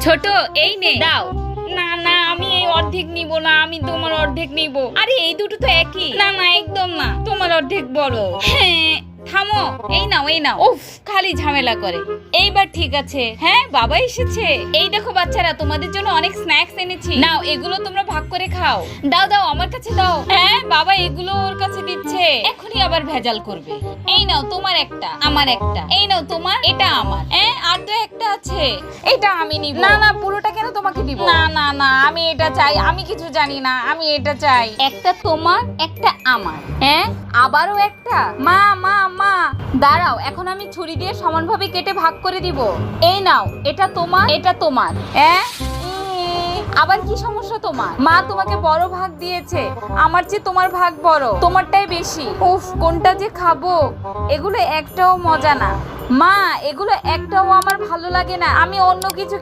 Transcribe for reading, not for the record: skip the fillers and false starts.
ছোট এই নে দাও। না না, আমি এই অর্ধেক নিব না, আমি তোমার অর্ধেক নিব। আরে এই দুটো তো একই। না না, একদম না, তোমার অর্ধেক বড়। হ্যাঁ থামো, এই নাও এই নাও। উফ, খালি ঝামেলা করে। এইবার ঠিক আছে। হ্যাঁ বাবা এসেছে। এই দেখো বাচ্চারা, তোমাদের জন্য অনেক স্ন্যাক্স এনেছি, নাও এগুলো তোমরা ভাগ করে খাও। দাও দাও আমার কাছে দাও। হ্যাঁ বাবা এগুলো ওর কাছে দিচ্ছে, এখনই আবার ভেজাল করবে। এই নাও তোমার একটা, আমার একটা, এই নাও তোমার, এটা আমার। আর তো একটা আছে, এটা আমি নিব। না না, পুরোটা কেন তোমাকে দিব? না না না, আমি এটা চাই, আমি কিছু জানি না, আমি এটা চাই। একটা তোমার, একটা আমার। আবারও একটা। মা মা মা, দাঁড়াও, এখন আমি ছুরি দিয়ে সমানভাবে কেটে ভাগ করে দিব। এই নাও, এটা তোমার, এটা তোমার। আবার কি সমস্যা তোমার? মা তোমাকে বড় ভাগ দিয়েছে, আমার চেয়ে তোমার ভাগ বড়, তোমারটাই বেশি। উফ, কোনটা যে খাবো, এগুলো একটাও মজা না। মা এগুলো একটাও আমার ভালো লাগে না, আমি অন্য কিছু